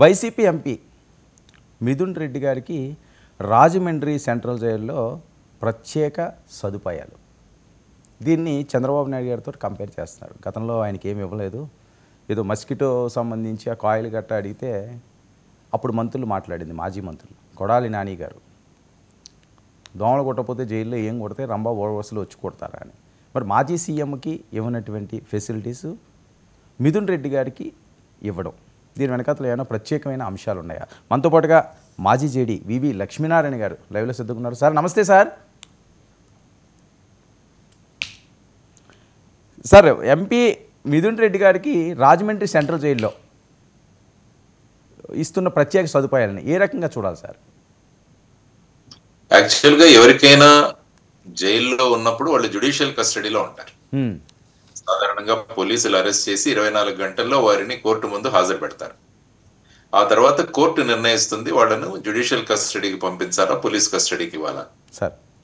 YCP MP Mithun Reddy గారికి Rajahmundry central జైల్లో ప్రత్యేక సదుపాయాలు. దీన్ని చంద్రబాబు నాయుడు గారితో కంపేర్ చేస్తున్నారు. గతంలో ఆయనకి ఏమి ఇవ్వలేదు, ఏదో మస్కిటో సంబంధించి ఆ కాయిల్ గట్ట అడిగితే అప్పుడు మంత్రులు మాట్లాడింది, మాజీ మంత్రులు కొడాలి నాని గారు, దోమలు కొట్టకపోతే జైల్లో ఏం కొడితే రంభా ఓవర్స్లో వచ్చి కొడతారా అని. మరి మాజీ సీఎంకి ఇవ్వనటువంటి ఫెసిలిటీస్ మిథున్ రెడ్డి గారికి ఇవ్వడం, దీని వెనకాతలో ఏమైనా ప్రత్యేకమైన అంశాలు ఉన్నాయా? మనతో పాటుగా మాజీ జేడీ వివి లక్ష్మీనారాయణ గారు లైవ్లో సిద్ధంగా సార్. నమస్తే sir. Sir, MP Mithun Reddy గారికి రాజమండ్రి సెంట్రల్ జైల్లో ఇస్తున్న ప్రత్యేక సదుపాయాలని ఏ రకంగా చూడాలి సార్? యాక్చువల్గా ఎవరికైనా జైల్లో ఉన్నప్పుడు వాళ్ళు జ్యుడిషియల్ కస్టడీలో ఉంటారు. సాధారణంగా పోలీసులు అరెస్ట్ చేసి 24 గంటల్లో వారిని కోర్టు ముందు హాజరు పెడతారు. ఆ తర్వాత కోర్టు నిర్ణయిస్తుంది వాళ్ళను జ్యుడిషియల్ కస్టడీకి పంపించాలా, పోలీస్ కస్టడీకి ఇవ్వాలా.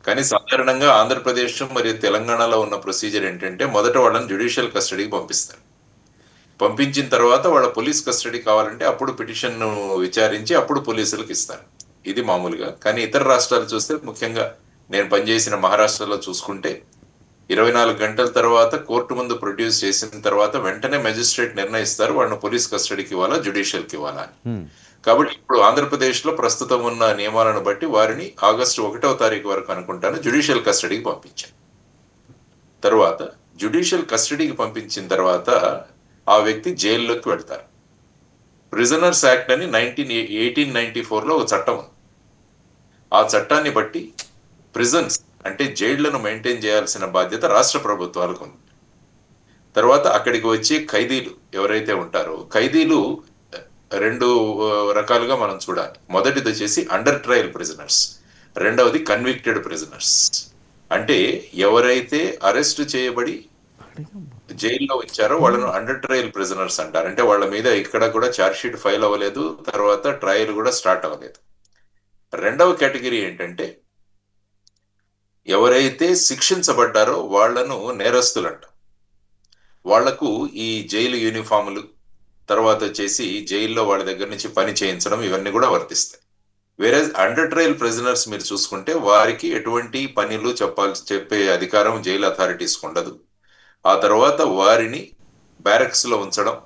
కానీ సాధారణంగా ఆంధ్రప్రదేశ్ మరియు తెలంగాణలో ఉన్న ప్రొసీజర్ ఏంటంటే మొదట వాళ్ళని జ్యుడిషియల్ కస్టడీకి పంపిస్తారు. పంపించిన తర్వాత వాళ్ళ పోలీస్ కస్టడీ కావాలంటే అప్పుడు పిటిషన్ విచారించి అప్పుడు పోలీసులకు ఇస్తారు. ఇది మామూలుగా. కానీ ఇతర రాష్ట్రాలు చూస్తే, ముఖ్యంగా నేను పనిచేసిన మహారాష్ట్రలో చూసుకుంటే 24 గంటల తర్వాత కోర్టు ముందు ప్రొడ్యూస్ చేసిన తర్వాత వెంటనే మెజిస్ట్రేట్ నిర్ణయిస్తారు వాళ్ళని పోలీస్ కస్టడీకి ఇవ్వాలా, జ్యుడిషియల్కి ఇవ్వాలా అని. కాబట్టి ఇప్పుడు ఆంధ్రప్రదేశ్ లో ప్రస్తుతం ఉన్న నియమాలను బట్టి వారిని ఆగస్టు 1వ తారీఖు వరకు అనుకుంటాను జ్యుడిషియల్ కస్టడీకి పంపించారు. తర్వాత జ్యుడిషియల్ కస్టడీకి పంపించిన తర్వాత ఆ వ్యక్తి జైల్లోకి వెళ్తారు. ప్రిజనర్స్ యాక్ట్ అని 1894లో ఒక చట్టం ఉంది. ఆ చట్టాన్ని బట్టి ప్రిజన్స్ అంటే జైళ్లను మెయింటైన్ చేయాల్సిన బాధ్యత రాష్ట్ర ప్రభుత్వాలకు ఉంది. తర్వాత అక్కడికి వచ్చే ఖైదీలు ఎవరైతే ఉంటారో, ఖైదీలు 2 రకాలుగా మనం చూడాలి. మొదటిది వచ్చేసి అండర్ ట్రయల్ ప్రిజనర్స్, రెండవది కన్విక్టెడ్ ప్రిజనర్స్. అంటే ఎవరైతే అరెస్ట్ చేయబడి జైల్లో వచ్చారో వాళ్ళను అండర్ ట్రయల్ ప్రిజనర్స్ అంటారు. అంటే వాళ్ళ మీద ఇక్కడ కూడా ఛార్జ్ షీట్ ఫైల్ అవ్వలేదు, తర్వాత ట్రయల్ కూడా స్టార్ట్ అవ్వలేదు. రెండవ కేటగిరీ ఏంటంటే ఎవరైతే శిక్షించబడ్డారో వాళ్లను నేరస్తులు అంట. వాళ్లకు ఈ జైలు యూనిఫాములు, తర్వాత వచ్చేసి జైల్లో వాళ్ళ దగ్గర నుంచి పని చేయించడం, ఇవన్నీ కూడా వర్తిస్తాయి. వేరే అండర్ ట్రయల్ ప్రిజనర్స్ మీరు చూసుకుంటే వారికి ఎటువంటి పనులు చెప్పే అధికారం జైలు అథారిటీస్కి ఉండదు. ఆ తర్వాత వారిని బ్యారక్స్ లో ఉంచడం,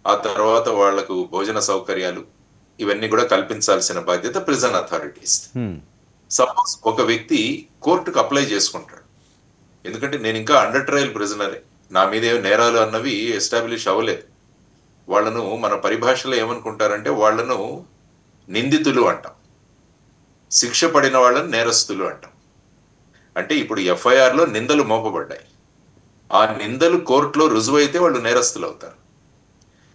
ఆ తర్వాత వాళ్లకు భోజన సౌకర్యాలు ఇవన్నీ కూడా కల్పించాల్సిన బాధ్యత ప్రిజన్ అథారిటీస్. సపోజ్ ఒక వ్యక్తి కోర్టుకు అప్లై చేసుకుంటాడు, ఎందుకంటే నేను ఇంకా అండర్ ట్రయల్ ప్రిజనరే, నా మీద ఏమి నేరాలు అన్నవి ఎస్టాబ్లిష్ అవ్వలేదు. వాళ్ళను మన పరిభాషలో ఏమనుకుంటారంటే వాళ్లను నిందితులు అంటాం, శిక్ష పడిన వాళ్ళని నేరస్తులు అంటాం. అంటే ఇప్పుడు FIR లో నిందలు మోపబడ్డాయి, ఆ నిందలు కోర్టులో రుజువైతే వాళ్ళు నేరస్తులు అవుతారు.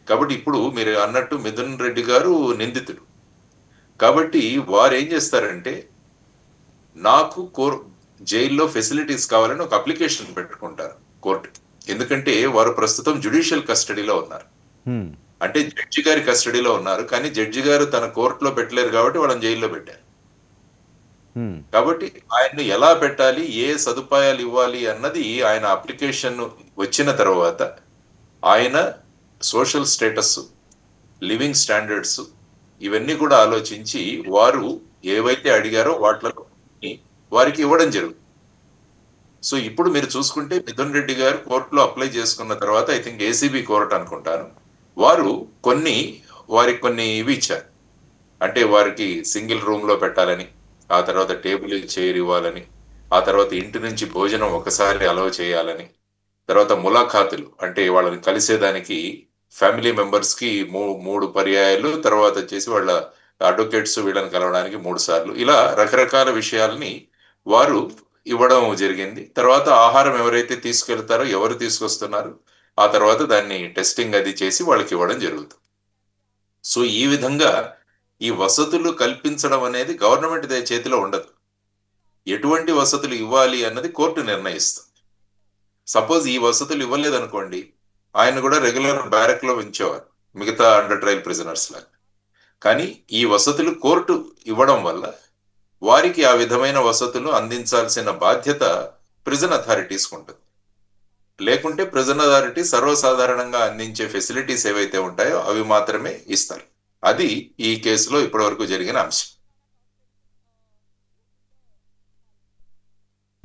కాబట్టి ఇప్పుడు మీరు అన్నట్టు మిథున్ రెడ్డి గారు నిందితుడు. కాబట్టి వారు ఏం చేస్తారంటే నాకు జైల్లో ఫెసిలిటీస్ కావాలని ఒక అప్లికేషన్ పెట్టుకుంటారు కోర్టుకి. ఎందుకంటే వారు ప్రస్తుతం జ్యుడిషియల్ కస్టడీలో ఉన్నారు, అంటే జడ్జి గారి కస్టడీలో ఉన్నారు. కానీ జడ్జి గారు తన కోర్టులో పెట్టలేరు కాబట్టి వాళ్ళని జైల్లో పెట్టారు. కాబట్టి ఆయన్ని ఎలా పెట్టాలి, ఏ సదుపాయాలు ఇవ్వాలి అన్నది ఆయన అప్లికేషన్ వచ్చిన తర్వాత ఆయన సోషల్ స్టేటస్, లివింగ్ స్టాండర్డ్స్ ఇవన్నీ కూడా ఆలోచించి వారు ఏవైతే అడిగారో వాటిలో వారికి ఇవ్వడం జరుగుతుంది. సో ఇప్పుడు మీరు చూసుకుంటే మిథున్ రెడ్డి గారు కోర్టులో అప్లై చేసుకున్న తర్వాత, ఐ థింక్ ACB కోర్టు అనుకుంటాను, వారు వారికి కొన్ని ఇవి ఇచ్చారు. అంటే వారికి సింగిల్ రూమ్ లో పెట్టాలని, ఆ తర్వాత టేబుల్ చైర్ ఇవ్వాలని, ఆ తర్వాత ఇంటి నుంచి భోజనం ఒకసారి అలౌ చేయాలని, తర్వాత ములాఖాతులు అంటే వాళ్ళని కలిసేదానికి ఫ్యామిలీ మెంబర్స్ కి 3 పర్యాయాలు, తర్వాత వచ్చేసి వాళ్ళ అడ్వకేట్స్ వీళ్ళని కలవడానికి 3 సార్లు, ఇలా రకరకాల విషయాల్ని వారు ఇవ్వడం జరిగింది. తర్వాత ఆహారం ఎవరైతే తీసుకెళ్తారో, ఎవరు తీసుకొస్తున్నారు, ఆ తర్వాత దాన్ని టెస్టింగ్ అది చేసి వాళ్ళకి ఇవ్వడం జరుగుతుంది. సో ఈ విధంగా ఈ వసతులు కల్పించడం అనేది గవర్నమెంట్ చేతిలో ఉండదు. ఎటువంటి వసతులు ఇవ్వాలి అన్నది కోర్టు నిర్ణయిస్తుంది. సపోజ్ ఈ వసతులు ఇవ్వలేదనుకోండి, ఆయన కూడా రెగ్యులర్ బ్యారక్ లో ఉంచేవారు మిగతా అండర్ ట్రయల్ ప్రిజనర్స్ లాగా. కానీ ఈ వసతులు కోర్టు ఇవ్వడం వల్ల వారికి ఆ విధమైన వసతులు అందించాల్సిన బాధ్యత ప్రిజన్ అథారిటీస్కి ఉంటుంది. లేకుంటే ప్రిజన్ అథారిటీ సర్వసాధారణంగా అందించే ఫెసిలిటీస్ ఏవైతే ఉంటాయో అవి మాత్రమే ఇస్తారు. అది ఈ కేసులో ఇప్పటివరకు జరిగిన అంశం.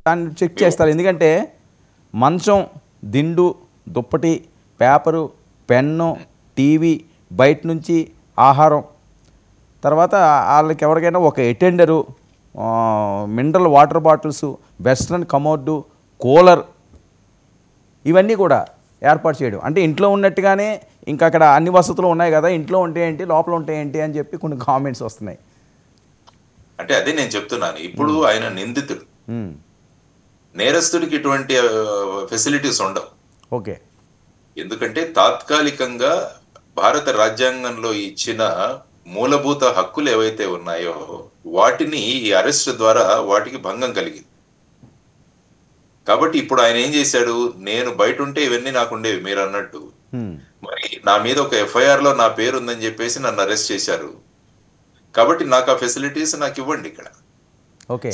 దాన్ని చెక్ చేస్తారు, ఎందుకంటే మంచం, దిండు, దుప్పటి, పేపరు, పెన్ను, టీవీ, బయట నుంచి ఆహారం, తర్వాత వాళ్ళకి ఎవరికైనా ఒక attender, mineral water bottles, western commode, cooler, ఇవన్నీ కూడా ఏర్పాటు చేయడం. అంటే ఇంట్లో ఉన్నట్టుగానే ఇంకా అక్కడ అన్ని వసతులు ఉన్నాయి కదా, ఇంట్లో ఉంటే ఏంటి లోపల ఉంటే ఏంటి అని చెప్పి కొన్ని కామెంట్స్ వస్తున్నాయి. అంటే అదే నేను చెప్తున్నాను, ఇప్పుడు ఆయన నిందితుడు, నేరస్తుడికి ఇటువంటి ఫెసిలిటీస్ ఉండవు. ఓకే. ఎందుకంటే తాత్కాలికంగా భారత రాజ్యాంగంలో ఇచ్చిన మూలభూత హక్కులు ఏవైతే ఉన్నాయో వాటిని ఈ అరెస్ట్ ద్వారా వాటికి భంగం కలిగింది. కాబట్టి ఇప్పుడు ఆయన ఏం చేశాడు, నేను బయట ఉంటే ఇవన్నీ నాకు ఉండేవి మీరు అన్నట్టు, మరి నా మీద ఒక ఎఫ్ఐఆర్ లో నా పేరు ఉందని చెప్పేసి నన్ను అరెస్ట్ చేశారు, కాబట్టి నాకు ఆ ఫెసిలిటీస్ నాకు ఇవ్వండి ఇక్కడ.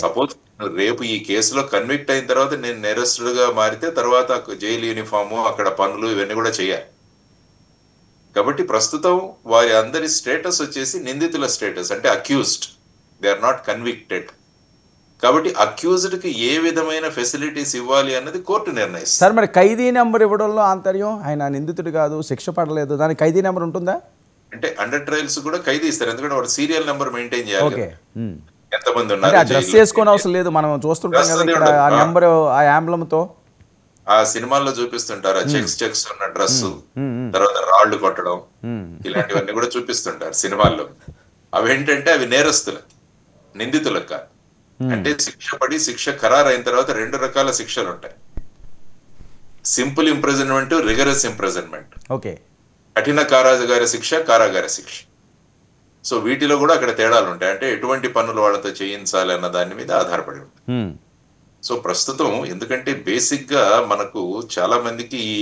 సపోజ్ రేపు ఈ కేసులో కన్విక్ట్ అయిన తర్వాత నేను నేరస్తుడుగా మారితే తర్వాత జైలు యూనిఫాము, అక్కడ పనులు, ఇవన్నీ కూడా చేయాలి. కాబట్టి ప్రస్తుతం వారి అందరి స్టేటస్ వచ్చేసి నిందితుల స్టేటస్, అంటే accused, they are not convicted. కాబట్టి అక్యూజ్డ్ కి ఏ విధమైన ఫెసిలిటీస్ ఇవ్వాలి అన్నది కోర్టు నిర్ణయిస్తుంది. సార్, మరి ఖైదీ నెంబర్ ఇవ్వడంలో ఆంతర్యం, ఆయన నిందితుడు కాదు, శిక్ష పడలేదు, దానికి ఖైదీ నెంబర్ ఉంటుందా? అంటే అండర్ ట్రయల్స్ కూడా ఖైదీ ఇస్తారు, ఎందుకంటే వాడు సీరియల్ నెంబర్ మెయింటైన్ చేయాలి. ఎంతమంది ఉన్నారు, డ్రెస్ వేసుకొని అవసరం లేదు, మనం చూస్తుంటాం కదా ఇక్కడ ఆ నెంబర్, ఆ యాంబ్లమ్తో ఆ సినిమాల్లో చూపిస్తుంటారు, ఆ చెక్స్ ఉన్న డ్రెస్, తర్వాత రాళ్లు కొట్టడం, ఇలాంటివన్నీ కూడా చూపిస్తుంటారు సినిమాల్లో. అవేంటంటే అవి నేరస్తులకు, నిందితులకు కాదు. అంటే శిక్ష పడి శిక్ష ఖరారు అయిన తర్వాత 2 రకాల శిక్షలు ఉంటాయి, simple imprisonment, rigorous imprisonment. Okay. కఠిన కారాగార శిక్ష, కారాగార శిక్ష. సో వీటిలో కూడా అక్కడ తేడాలు ఉంటాయి, అంటే ఎటువంటి పనులు వాళ్ళతో చేయించాలి అన్న దాని మీద ఆధారపడి ఉంటుంది. సో ప్రస్తుతం ఎందుకంటే బేసిక్ గా మనకు చాలా మందికి ఈ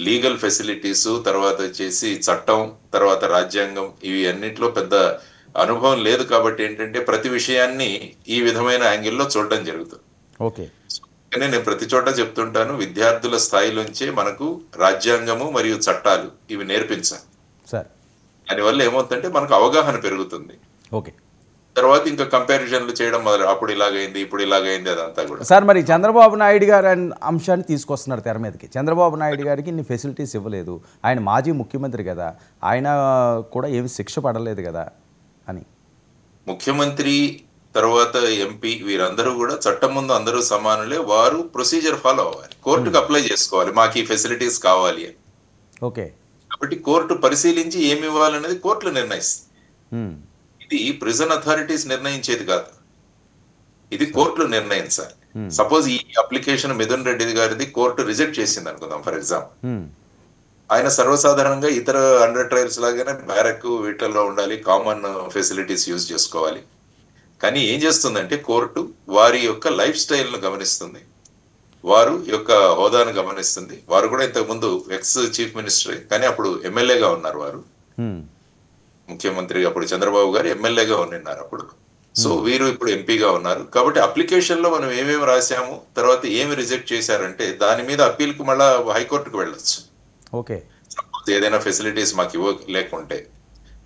లీగల్ ఫెసిలిటీస్, తర్వాత వచ్చేసి చట్టం, తర్వాత రాజ్యాంగం, ఇవి అన్నిట్లో పెద్ద అనుభవం లేదు. కాబట్టి ఏంటంటే ప్రతి విషయాన్ని ఈ విధమైన యాంగిల్లో చూడటం జరుగుతుంది. ఓకే. కానీ నేను ప్రతి చోట చెప్తుంటాను, విద్యార్థుల స్థాయిలోంచే మనకు రాజ్యాంగము మరియు చట్టాలు ఇవి నేర్పించాలి. దానివల్ల ఏమవుతుందంటే మనకు అవగాహన పెరుగుతుంది. ఓకే. తర్వాత ఇంకా కంపారిజన్లు చేయడం మొదలు, అప్పుడు ఇలాగైంది, ఇప్పుడు ఇలాగైంది, అదంతా కూడా. సార్, మరి చంద్రబాబు నాయుడు గారు అంశాన్ని తీసుకొస్తున్నారు తెర మీదకి. చంద్రబాబు నాయుడు గారికి ఇన్ని ఫెసిలిటీస్ ఇవ్వలేదు, ఆయన మాజీ ముఖ్యమంత్రి కదా, ఆయన కూడా ఏమి శిక్ష పడలేదు కదా అని. ముఖ్యమంత్రి తర్వాత ఎంపీ వీరందరూ కూడా చట్టం ముందు అందరూ సమానులే, వారు ప్రొసీజర్ ఫాలో అవ్వాలి, కోర్టుకు అప్లై చేసుకోవాలి, మాకు ఈ ఫెసిలిటీస్ కావాలి అని. ఓకే. కాబట్టి కోర్టు పరిశీలించి ఏమి ఇవ్వాలనేది కోర్టులు నిర్ణయిస్తుంది. ఇది ప్రిజన్ అథారిటీస్ నిర్ణయించేది కాదు, ఇది కోర్టులు నిర్ణయించాలి. సపోజ్ ఈ అప్లికేషన్ మిథున్ రెడ్డి గారిది కోర్టు రిజెక్ట్ చేసింది అనుకుందాం ఫర్ ఎగ్జాంపుల్, ఆయన సర్వసాధారణంగా ఇతర అండర్ ట్రయల్స్ లాగానే బ్యారక్ వీటిల్లో ఉండాలి, కామన్ ఫెసిలిటీస్ యూజ్ చేసుకోవాలి. కానీ ఏం చేస్తుందంటే కోర్టు వారి యొక్క లైఫ్ స్టైల్ను గమనిస్తుంది, వారు యొక్క హోదాను గమనిస్తుంది. వారు కూడా ఇంతకు ముందు ఎక్స్ చీఫ్ మినిస్టర్, కానీ అప్పుడు ఎమ్మెల్యేగా ఉన్నారు వారు. ముఖ్యమంత్రి అప్పుడు చంద్రబాబు గారు ఎమ్మెల్యేగా ఉన్నారు అప్పుడు. సో వీరు ఇప్పుడు ఎంపీగా ఉన్నారు. కాబట్టి అప్లికేషన్ లో మనం ఏమేమి రాసాము, తర్వాత ఏమి రిజెక్ట్ చేశారంటే దాని మీద అప్పీల్ కు మళ్ళా హైకోర్టుకు వెళ్ళొచ్చు. ఓకే. సపోజ్ ఏదైనా ఫెసిలిటీస్ మాకు లేకుంటే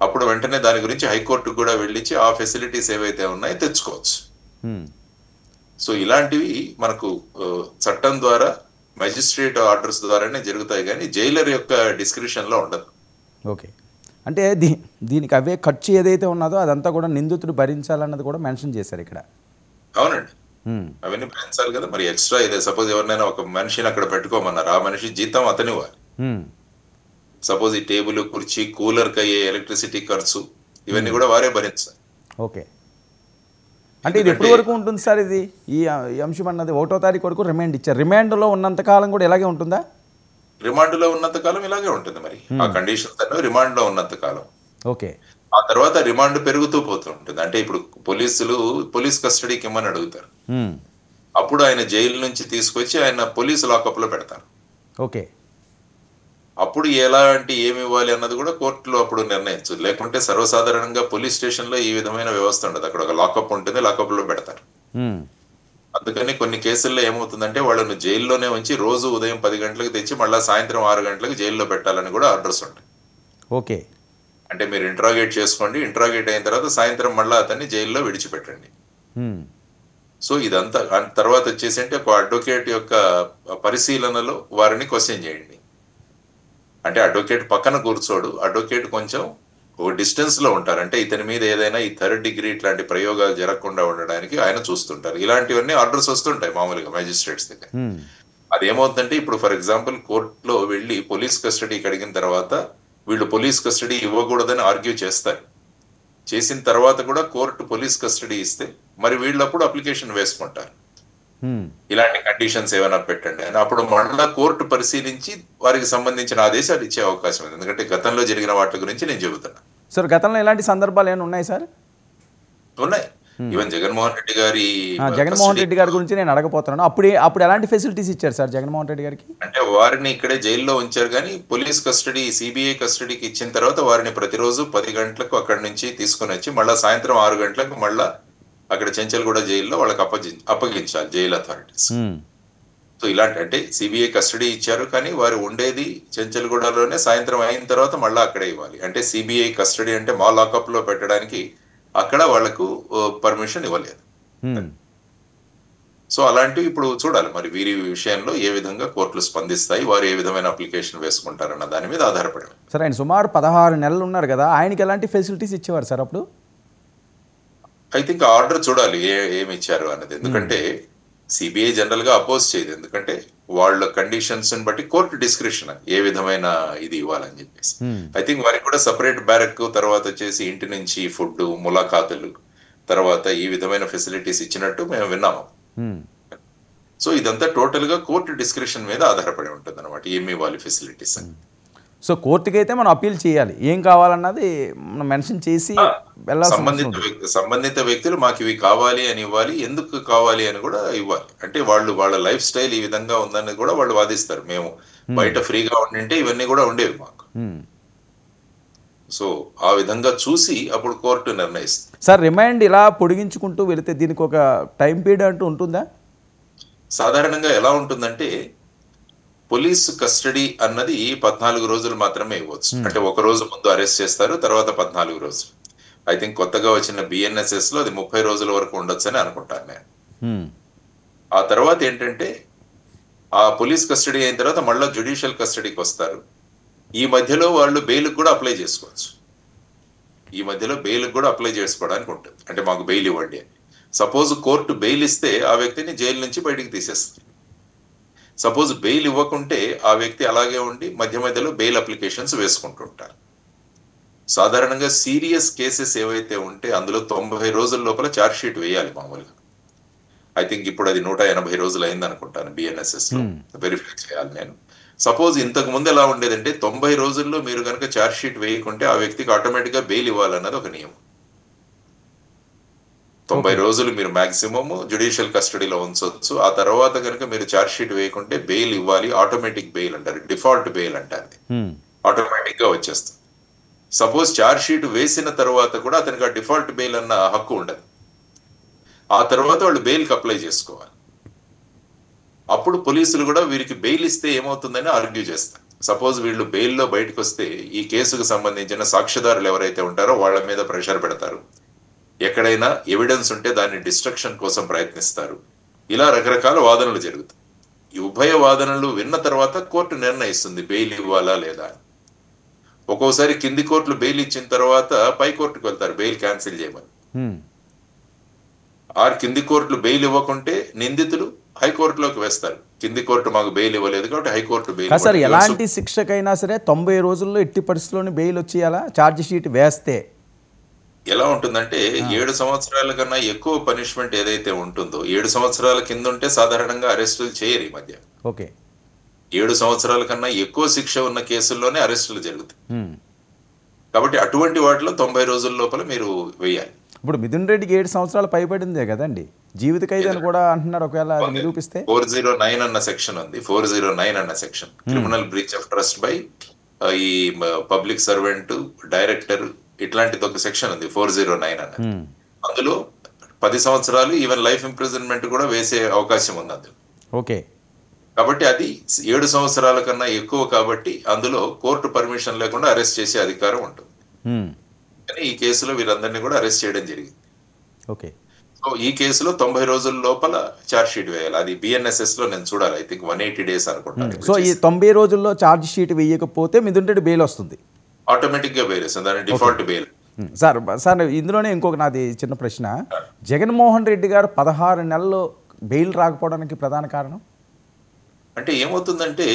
అప్పుడు వెంటనే దాని గురించి హైకోర్టుకు కూడా వెళ్ళించి ఆ ఫెసిలిటీస్ ఏవైతే ఉన్నాయో తెచ్చుకోవచ్చు. సో ఇలాంటివి మనకు చట్టం ద్వారా, మెజిస్ట్రేట్ ఆర్డర్స్ ద్వారానే జరుగుతాయి, కానీ జైలర్ యొక్క డిస్క్రిప్షన్ లో ఉండదు. ఓకే. అంటే దీనికి అవే ఖర్చు ఏదైతే ఉన్నదో అదంతా కూడా నిందితుడు భరించాలన్నది కూడా మెన్షన్ చేశారు ఇక్కడ. అవునండి, అవన్నీ భరించాలి కదా. మరి ఎక్స్ట్రా ఇదే సపోజ్ ఎవరినైనా ఒక మనిషిని అక్కడ పెట్టుకోమన్నారు, ఆ మనిషి జీతం అతని ఇవ్వాలి. సపోజ్ ఈ టేబుల్, కుర్చీ, కూలర్ కి అయ్యే ఎలక్ట్రిసిటీ ఖర్చు, ఇవన్నీ కూడా వారే భరించాలి. ఓకే. అంటే ఇది ఎప్పటి వరకు ఉంటుంది సార్? ఇది ఈ అంశం అన్నది 1వ తారీఖు వరకు రిమాండ్ ఇచ్చారు. రిమాండ్లో ఉన్నంత కాలం కూడా ఇలాగే ఉంటుందా? రిమాండ్ లో ఉన్నంత కాలం ఇలాగే ఉంటుంది మరి, ఆ కండిషన్స్ అన్నీ రిమాండ్ లో ఉన్నంత కాలం. ఓకే. ఆ తర్వాత రిమాండ్ పెరుగుతూ పోతూ ఉంటుంది. అంటే ఇప్పుడు పోలీస్ కస్టడీకి ఇమ్మని అడుగుతారు, అప్పుడు ఆయన జైలు నుంచి తీసుకొచ్చి ఆయన పోలీస్ లాకప్ లో పెడతారు. ఓకే. అప్పుడు ఎలాంటి ఏమి ఇవ్వాలి అన్నది కూడా కోర్టులో అప్పుడు నిర్ణయించు. లేకుంటే సర్వసాధారణంగా పోలీస్ స్టేషన్ లో ఈ విధమైన వ్యవస్థ ఉండదు, అక్కడ ఒక లాకప్ ఉంటుంది, లాకప్ లో పెడతారు. అందుకని కొన్ని కేసుల్లో ఏమవుతుందంటే వాళ్ళను జైల్లోనే ఉంచి రోజు ఉదయం 10 గంటలకు తెచ్చి మళ్ళీ సాయంత్రం 6 గంటలకు జైల్లో పెట్టాలని కూడా ఆర్డర్స్ ఉంటాయి. ఓకే. అంటే మీరు ఇంట్రాగేట్ చేసుకోండి, ఇంట్రాగేట్ అయిన తర్వాత సాయంత్రం మళ్ళీ అతన్ని జైల్లో విడిచిపెట్టండి. సో ఇదంతా తర్వాత వచ్చేసి అంటే ఒక అడ్వకేట్ యొక్క పరిశీలనలో వారిని క్వశ్చన్ చేయండి. అంటే అడ్వకేట్ పక్కన కూర్చోడు, అడ్వకేట్ కొంచెం ఒక డిస్టెన్స్ లో ఉంటారు. అంటే ఇతని మీద ఏదైనా ఈ థర్డ్ డిగ్రీ ఇట్లాంటి ప్రయోగాలు జరగకుండా ఉండడానికి ఆయన చూస్తుంటారు. ఇలాంటివన్నీ ఆర్డర్స్ వస్తుంటాయి మామూలుగా మ్యాజిస్ట్రేట్స్ దగ్గర. అదేమవుతుందంటే ఇప్పుడు ఫర్ ఎగ్జాంపుల్ కోర్టులో వెళ్ళి పోలీస్ కస్టడీకి అడిగిన తర్వాత వీళ్ళు పోలీస్ కస్టడీ ఇవ్వకూడదని ఆర్గ్యూ చేస్తారు. చేసిన తర్వాత కూడా కోర్టు పోలీస్ కస్టడీ ఇస్తే మరి వీళ్ళప్పుడు అప్లికేషన్ వేసుకుంటారు, ఇలాంటి కండిషన్స్ ఏమైనా పెట్టండి అని. అప్పుడు మళ్ళా కోర్టు పరిశీలించి వారికి సంబంధించిన ఆదేశాలు ఇచ్చే అవకాశం ఉంది. ఎందుకంటే గతంలో జరిగిన వాటి గురించి నేను చెబుతున్నా. సార్ గతంలో ఇలాంటి సందర్భాలు ఏమైనా ఉన్నాయి సార్? ఉన్నాయి. ఈవెన్ జగన్మోహన్ రెడ్డి గారి గురించి నేను అడగపోతున్నాను. అప్పుడు ఎలాంటి ఫెసిలిటీస్ ఇచ్చారు సార్ జగన్మోహన్ రెడ్డి గారికి? అంటే వారిని ఇక్కడే జైల్లో ఉంచారు, కానీ పోలీస్ కస్టడీ సిబిఐ కస్టడీకి ఇచ్చిన తర్వాత వారిని ప్రతిరోజు 10 గంటలకు అక్కడి నుంచి తీసుకుని వచ్చి మళ్ళీ సాయంత్రం 6 గంటలకు మళ్ళా అక్కడ చెంచల్గూడ జైల్లో వాళ్ళకి అప్పగించాలి జైలు అథారిటీస్. సో ఇలాంటి అంటే సిబిఐ కస్టడీ ఇచ్చారు, కానీ వారు ఉండేది చెంచల్గూడలోనే. సాయంత్రం అయిన తర్వాత మళ్ళీ అక్కడే ఇవ్వాలి. అంటే సిబిఐ కస్టడీ అంటే మా లాకప్ లో పెట్టడానికి అక్కడ వాళ్లకు పర్మిషన్ ఇవ్వలేదు. సో అలాంటివి ఇప్పుడు చూడాలి మరి వీరి విషయంలో ఏ విధంగా కోర్టులు స్పందిస్తాయి, వారు ఏ విధమైన అప్లికేషన్ వేసుకుంటారన్న దాని మీద ఆధారపడి. సార్ ఆయన సుమారు 16 నెలలు ఉన్నారు కదా, ఆయనకి ఎలాంటి ఫెసిలిటీస్ ఇచ్చేవారు సార్ అప్పుడు? ఐ థింక్ ఆర్డర్ చూడాలి ఏమి ఇచ్చారు అన్నది. ఎందుకంటే సిబిఐ జనరల్ గా అపోజ్ చేయదు, ఎందుకంటే వాళ్ళ కండిషన్స్ బట్టి కోర్టు డిస్క్రిప్షన్ ఏ విధమైన ఇది ఇవ్వాలని చెప్పేసి. ఐ థింక్ వారికి కూడా సపరేట్ బ్యారక్, తర్వాత వచ్చేసి ఇంటి నుంచి ఫుడ్, ములాఖాతులు, తర్వాత ఈ విధమైన ఫెసిలిటీస్ ఇచ్చినట్టు మేము విన్నాము. సో ఇదంతా టోటల్ గా కోర్టు డిస్క్రిప్షన్ మీద ఆధారపడి ఉంటుంది అనమాట, ఏమి ఇవ్వాలి ఫెసిలిటీస్ అని. సో కోర్టుకి అయితే మనం అప్పీల్ చేయాలి, ఏం కావాలన్నది మనం మెన్షన్ చేసి సంబంధిత వ్యక్తులు మాకు ఇవి కావాలి అని ఇవ్వాలి, ఎందుకు కావాలి అని కూడా ఇవ్వాలి. అంటే వాళ్ళ లైఫ్ స్టైల్ ఈ విధంగా ఉందని కూడా వాళ్ళు వాదిస్తారు. మేము బయట ఫ్రీగా ఉండింటే ఇవన్నీ కూడా ఉండేవి మాకు. సో ఆ విధంగా చూసి అప్పుడు కోర్టు నిర్ణయిస్తుంది. సార్ రిమైండ్ ఇలా పొడిగించుకుంటూ వెళితే దీనికి ఒక టైం పీరియడ్ అంటూ ఉంటుందా? సాధారణంగా ఎలా ఉంటుందంటే పోలీస్ కస్టడీ అన్నది 14 రోజులు మాత్రమే ఇవ్వచ్చు. అంటే ఒక రోజు ముందు అరెస్ట్ చేస్తారు, తర్వాత 14 రోజులు. ఐ థింక్ కొత్తగా వచ్చిన బిఎన్ఎస్ఎస్ లో అది 30 రోజుల వరకు ఉండొచ్చు అని అనుకుంటాను నేను. ఆ తర్వాత ఏంటంటే ఆ పోలీస్ కస్టడీ అయిన తర్వాత మళ్ళీ జ్యుడిషియల్ కస్టడీకి వస్తారు. ఈ మధ్యలో వాళ్ళు బెయిల్ కూడా అప్లై చేసుకోవచ్చు. ఈ మధ్యలో బెయిల్ కూడా అప్లై చేసుకోవడానికి ఉంటుంది. అంటే మాకు బెయిల్ ఇవ్వండి అని. సపోజ్ కోర్టు బెయిల్ ఇస్తే ఆ వ్యక్తిని జైలు నుంచి బయటికి తీసేస్తారు. సపోజ్ బెయిల్ ఇవ్వకుంటే ఆ వ్యక్తి అలాగే ఉండి మధ్య మధ్యలో బెయిల్ అప్లికేషన్స్ వేసుకుంటుంటారు. సాధారణంగా సీరియస్ కేసెస్ ఏవైతే ఉంటే అందులో 90 రోజుల లోపల ఛార్జ్ షీట్ వేయాలి మామూలుగా. ఐ థింక్ ఇప్పుడు అది 180 రోజులు అయింది అనుకుంటాను బిఎన్ఎస్ఎస్ లో, వెరిఫై చేయాలి నేను. సపోజ్ ఇంతకు ముందు ఎలా ఉండేదంటే 90 రోజుల్లో మీరు కనుక ఛార్జ్ షీట్ వేయకుంటే ఆ వ్యక్తికి ఆటోమేటిక్ గా బెయిల్ ఇవ్వాలన్నది ఒక నియమం. 90 రోజులు మీరు మాక్సిమం జ్యుడిషియల్ కస్టడీలో ఉంచవచ్చు. ఆ తర్వాత కనుక మీరు ఛార్జ్ షీట్ వేయకుంటే బెయిల్ ఇవ్వాలి. ఆటోమేటిక్ బెయిల్ అంటారు, డిఫాల్ట్ బెయిల్ అంటారు, ఆటోమేటిక్ గా వచ్చేస్తుంది. సపోజ్ ఛార్జ్ షీట్ వేసిన తర్వాత కూడా అతనికి ఆ డిఫాల్ట్ బెయిల్ అన్న హక్కు ఉండదు. ఆ తర్వాత వాళ్ళు బెయిల్కి అప్లై చేసుకోవాలి. అప్పుడు పోలీసులు కూడా వీరికి బెయిల్ ఇస్తే ఏమవుతుందని ఆర్గ్యూ చేస్తారు. సపోజ్ వీళ్ళు బెయిల్లో బయటకు వస్తే ఈ కేసుకు సంబంధించిన సాక్ష్యదారులు ఎవరైతే ఉంటారో వాళ్ళ మీద ప్రెషర్ పెడతారు. ఎక్కడైనా ఎవిడెన్స్ ఉంటే దాన్ని డిస్ట్రక్షన్ కోసం ప్రయత్నిస్తారు. ఇలా రకరకాల వాదనలు జరుగుతాయి. ఈ ఉభయ వాదనలు విన్న తర్వాత కోర్టు నిర్ణయిస్తుంది బెయిల్ ఇవ్వాలా లేదా. ఒక్కోసారి కింది కోర్టులు బెయిల్ ఇచ్చిన తర్వాత పై కోర్టుకు వెళ్తారు బెయిల్ క్యాన్సిల్ చేయమని. కింది కోర్టులు బెయిల్ ఇవ్వకుంటే నిందితులు హైకోర్టులోకి వేస్తారు. కింది కోర్టు మాకు బెయిల్ ఇవ్వలేదు కాబట్టి హైకోర్టు బెయిల్. సార్ ఎలాంటి శిక్షకైనా సరే 90 రోజుల్లో ఎట్టి పరిస్థితుల్లోని బెయిల్ వచ్చేయాలా? ఛార్జ్ షీట్ వేస్తే ఎలా ఉంటుందంటే 7 సంవత్సరాల కన్నా ఎక్కువ పనిష్మెంట్ ఏదైతే ఉంటుందో 7 సంవత్సరాల కింద ఉంటే సాధారణంగా అరెస్టులు చేయరు ఈ మధ్య. ఓకే, 7 సంవత్సరాల కన్నా ఎక్కువ శిక్ష ఉన్న కేసుల్లోనే అరెస్టులు జరుగుతాయి. కాబట్టి అటువంటి వాటిలో 90 రోజుల లోపల మీరు వేయాలి. ఇప్పుడు మిథున్ రెడ్డికి 7 సంవత్సరాలు పైబడిందే కదండి, జీవిత ఖైదు అని కూడా అంటున్నారు. ఒకవేళ నిరూపిస్తే 409 అన్న సెక్షన్ ఉంది. 409 అన్న section criminal breach of trust by ఈ పబ్లిక్ సర్వెంట్, డైరెక్టర్, ఇట్లాంటిది ఒక సెక్షన్ ఉంది 409 అన్నది. అందులో 10 సంవత్సరాలు ఈవెన్ లైఫ్ ఇంప్రిజన్మెంట్ కూడా వేసే అవకాశం ఉంది అందులో. ఓకే, కాబట్టి అది 7 సంవత్సరాల కన్నా ఎక్కువ కాబట్టి అందులో కోర్టు పర్మిషన్ లేకుండా అరెస్ట్ చేసే అధికారం ఉంటుంది. కానీ ఈ కేసులో వీరందరినీ కూడా అరెస్ట్ చేయడం జరిగింది. ఓకే. సో ఈ కేసులో 90 రోజుల లోపల ఛార్జ్ షీట్ వేయాలి. అది BNSS లో నేను చూడాలి. ఐ థింక్ 180 days అనుకుంటాను. సో ఈ 90 రోజుల్లో ఛార్జ్ షీట్ వేయకపోతే మిథున్ రెడ్డి బెయిల్ వస్తుంది, ఆటోమేటిక్ గా బెయిల్ వస్తుంది. దాని డిఫాల్ట్ బెయిల్. సార్ ఇందులోనే ఇంకొక నాది చిన్న ప్రశ్న, జగన్మోహన్ రెడ్డి గారు 16 నెలలు బెయిల్ రాకపోవడానికి ప్రధాన కారణం అంటే ఏమవుతుందంటే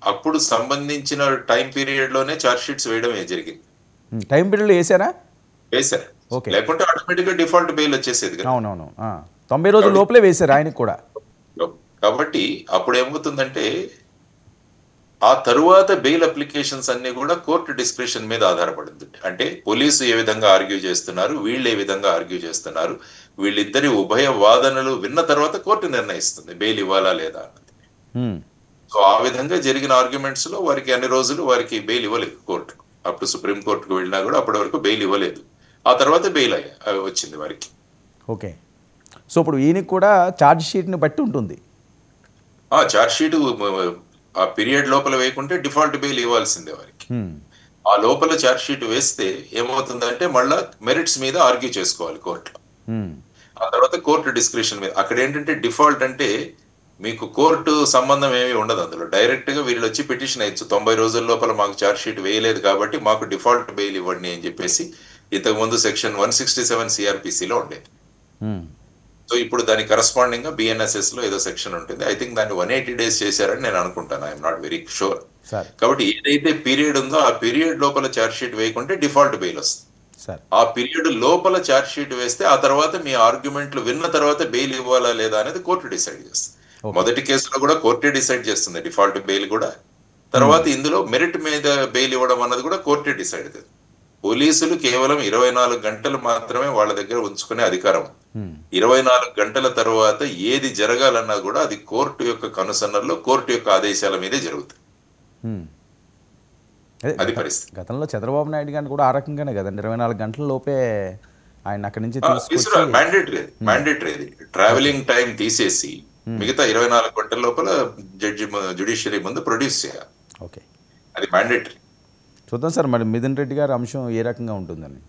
అప్పుడు సంబంధించిన టైం పీరియడ్ లోనే ఛార్జ్ షీట్స్ వేయడం జరిగింది. టైం పీరియడ్లో వేసారా? వేశారు. ఓకే. లేకుంటే ఆటోమేటిక్ గా డిఫాల్ట్ బెయిల్ వచ్చేసేది కదా. అవునవును, 90 రోజుల లోపలే వేశారు ఆయనకు కూడా. కాబట్టి అప్పుడు ఏమవుతుందంటే ఆ తరువాత బెయిల్ అప్లికేషన్స్ అన్ని కూడా కోర్టు డిస్క్రిప్షన్ మీద ఆధారపడింది. అంటే పోలీసు ఏ విధంగా ఆర్గ్యూ చేస్తున్నారు, వీళ్ళు ఏ విధంగా ఆర్గ్యూ చేస్తున్నారు, వీళ్ళిద్దరి ఉభయ వాదనలు విన్న తర్వాత కోర్టు నిర్ణయిస్తుంది బెయిల్ ఇవ్వాలా లేదా అన్నది. సో ఆ విధంగా జరిగిన ఆర్గ్యుమెంట్స్ లో వారికి అన్ని రోజులు వారికి బెయిల్ ఇవ్వలేదు కోర్టు. అప్పుడు సుప్రీం కోర్టుకు వెళ్ళినా కూడా అప్పటి వరకు బెయిల్ ఇవ్వలేదు. ఆ తర్వాత బెయిల్ వచ్చింది వారికి. ఓకే. సో ఇప్పుడు ఈయనకి కూడా ఛార్జ్ షీట్ని బట్టి ఉంటుంది. ఆ ఛార్జ్ షీట్ ఆ పీరియడ్ లోపల వేయకుంటే డిఫాల్ట్ బెయిల్ ఇవ్వాల్సిందే వారికి. ఆ లోపల ఛార్జ్ షీట్ వేస్తే ఏమవుతుందంటే మళ్ళా మెరిట్స్ మీద ఆర్గ్యూ చేసుకోవాలి కోర్టులో. ఆ తర్వాత కోర్టు డిస్క్రిప్షన్ మీద. అక్కడ ఏంటంటే డిఫాల్ట్ అంటే మీకు కోర్టు సంబంధం ఏమీ ఉండదు అందులో. డైరెక్ట్ గా వీళ్ళు వచ్చి పిటిషన్ వేయచ్చు, 90 రోజుల లోపల మాకు ఛార్జ్ షీట్ వేయలేదు కాబట్టి మాకు డిఫాల్ట్ బెయిల్ ఇవ్వండి అని చెప్పేసి. ఇంతకుముందు సెక్షన్ 167 CRPCలో ఉండేది. సో ఇప్పుడు దాని కరస్పాండింగ్ గా BNSS లో ఏదో సెక్షన్ ఉంటుంది. ఐ థింక్ దాన్ని 180 days చేశారని నేను అనుకుంటాను. I'm not very sure. కాబట్టి ఏదైతే పీరియడ్ ఉందో ఆ పీరియడ్ లోపల ఛార్జ్ షీట్ వేయకుంటే డిఫాల్ట్ బెయిల్ వస్తుంది. ఆ పీరియడ్ లోపల ఛార్జ్ షీట్ వేస్తే ఆ తర్వాత మీ ఆర్గ్యుమెంట్లు విన్న తర్వాత బెయిల్ ఇవ్వాలా లేదా అనేది కోర్టు డిసైడ్ చేస్తుంది. మొదటి కేసులో కూడా కోర్టే డిసైడ్ చేస్తుంది డిఫాల్ట్ బెయిల్ కూడా. తర్వాత ఇందులో మెరిట్ మీద బెయిల్ ఇవ్వడం అన్నది కూడా కోర్టే డిసైడ్ చేస్తుంది. పోలీసులు కేవలం 24 గంటలు మాత్రమే వాళ్ళ దగ్గర ఉంచుకునే అధికారం. 24 గంటల తర్వాత ఏది జరగాలన్నా కూడా అది కోర్టు యొక్క కనుసన్నల్లో కోర్టు యొక్క ఆదేశాల మీదే జరుగుతుంది. అది పరిస్థితి. గతంలో చంద్రబాబు నాయుడు గారిని కూడా ఆ రకంగానే కదండి, 24 గంటల లోపే ఆయన అక్కడి నుంచి మ్యాండేటరీ ట్రావెలింగ్ టైం తీసేసి మిగతా 24 గంటల లోపల జ్యుడిషియరీ ముందు ప్రొడ్యూస్ చేయాలి. ఓకే, అది మ్యాండేటరీ. చూద్దాం సార్ మరి మిథున్ రెడ్డి గారి అంశం ఏ రకంగా ఉంటుందని.